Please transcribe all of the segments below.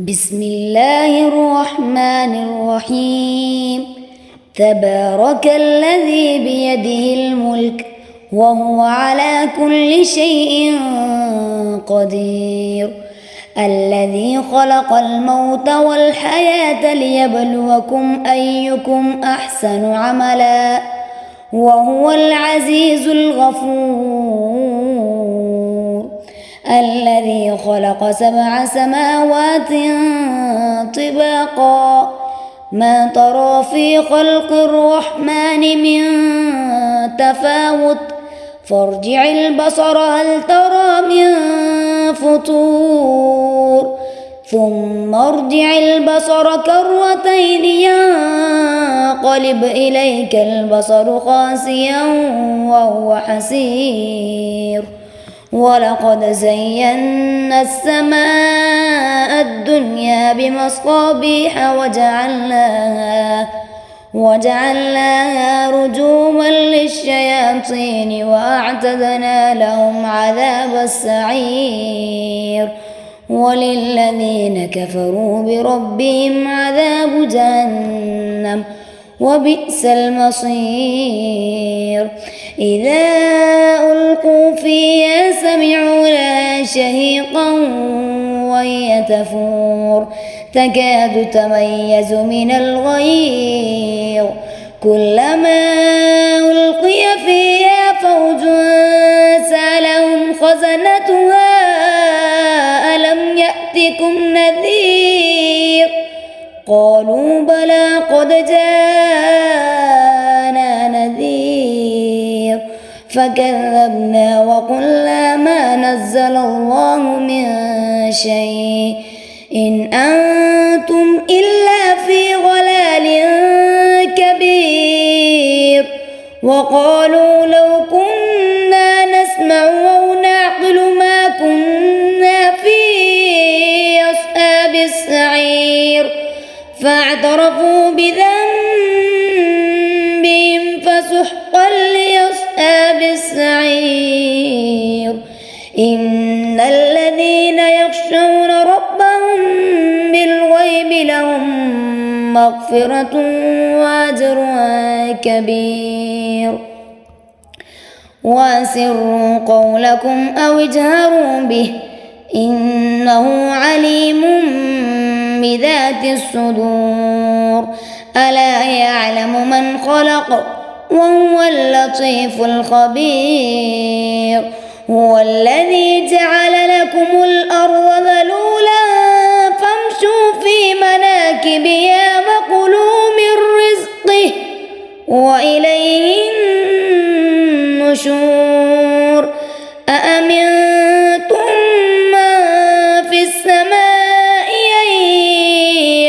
بسم الله الرحمن الرحيم. تبارك الذي بيده الملك وهو على كل شيء قدير، الذي خلق الموت والحياة ليبلوكم أيكم أحسن عملا وهو العزيز الغفور، الذي خلق 7 سماوات طباقا ما ترى في خلق الرحمن من تفاوت، فارجع البصر هل ترى من فطور، ثم ارجع البصر كرتين ينقلب إليك البصر خاسئا وهو حسير، ولقد زينا السماء الدنيا بمصابيح وجعلناها رجوما للشياطين وأعتدنا لهم عذاب السعير، وللذين كفروا بربهم عذاب جهنم وبئس المصير. إذا ألقوا فيها سمعوا لها شهيقا وهي تفور تكاد تميز من الغيظ، كلما ألقي فيها فوج سألهم خزنتها ألم يأتكم نذير، قالوا بلى قد جاءنا نذير فكذبنا وقلنا ما نزل الله من شيء إن أنتم إلا في ضلال كبير، وقالوا لو كنا نسمع أو نعقل ما كنا في أصحاب السعير، فاعترفوا بذنبهم فسحقا لأصحاب السعير. إن الذين يخشون ربهم بالغيب لهم مغفرة وأجر كبير، وأسروا قولكم أو اجهروا به إنه عليم بذات الصدور، ألا يعلم من خلق وهو اللطيف الخبير، هو الذي جعل لكم الأرض ذلولا فامشوا في مناكبها وكلوا من رزقه وإليه النشور. أأمنتم من في السماء أن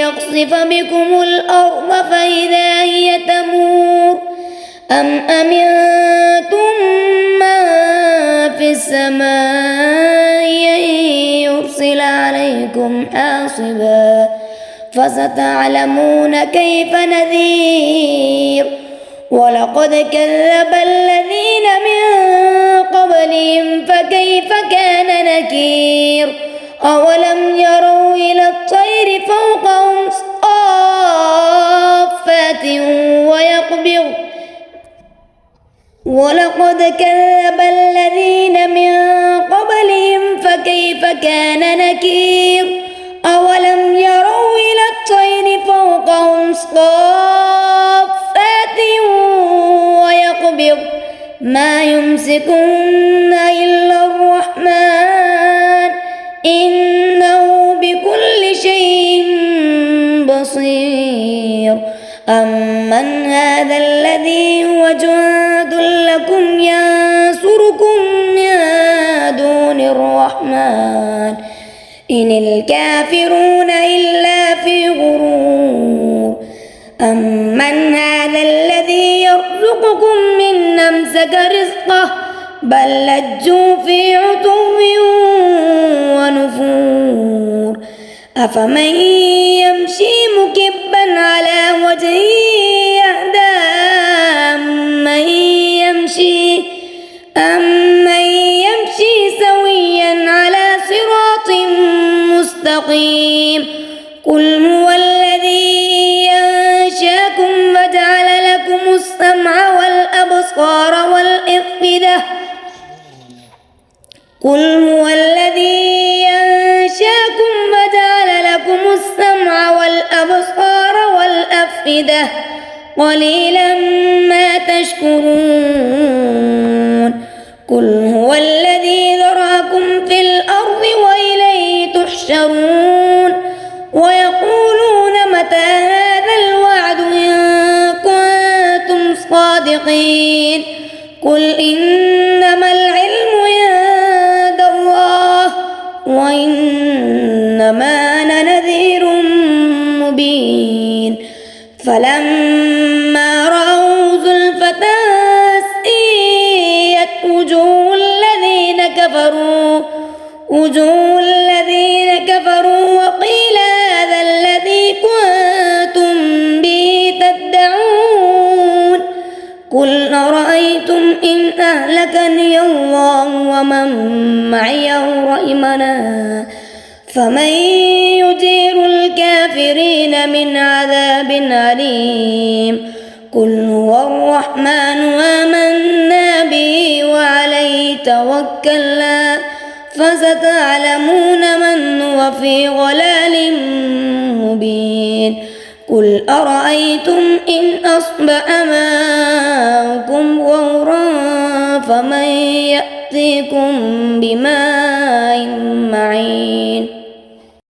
يخسف بكم الأرض فإذا هي تمور، أم أمنتم من في السماء أن يرسل عليكم حاصبا فستعلمون كيف نذير. ولقد كذب الذين من قبلهم فكيف كان نكير، أولم يروا إلى الطير فوقهم صافات ويقبض، ولقد كذب الذين من قبلهم فكيف كان نكير، أولم يروا إلى الطير فوقهم صافات ويقبض ما يمسكن إلا الرحمن إنه بكل شيء بصير. أمن هذا الذي هو جند لكم ينصركم من دون الرحمن إن الكافرون إلا في غرور. أمن هذا الذي يرزقكم من أمسك رزقه بل لجوا في عتو ونفور، أفمن يمشي مكبا على وجهه أهدى أمن يمشي سويا على صراط مستقيم. قل هو الذي أنشأكم وجعل لكم السمع والأبصار والأفئدة قل هو الذي أنشأكم وجعل لكم السمع والأبصار والأفئدة قليلا ما تشكرون قل هو الذي ذرأكم في الأرض وإليه تحشرون ويقولون متى هذا الوعد إن كنتم صادقين قل إنما العلم عند الله وإنما أنا نذير مبين فلما رأوا زلفة سيئت وجوه الذين كفروا وقيل هذا الذي كنتم به تدعون قل أرأيتم إن أهلكني الله ومن معي أو رحمنا فمن يجير الكافرين من عذاب أليم قل هو الرحمن آمنا به وعليه توكلنا فستعلمون من هو في ضلال مبين قل أرأيتم إن أصبح ماؤكم غورا فمن يأتيكم بماء معين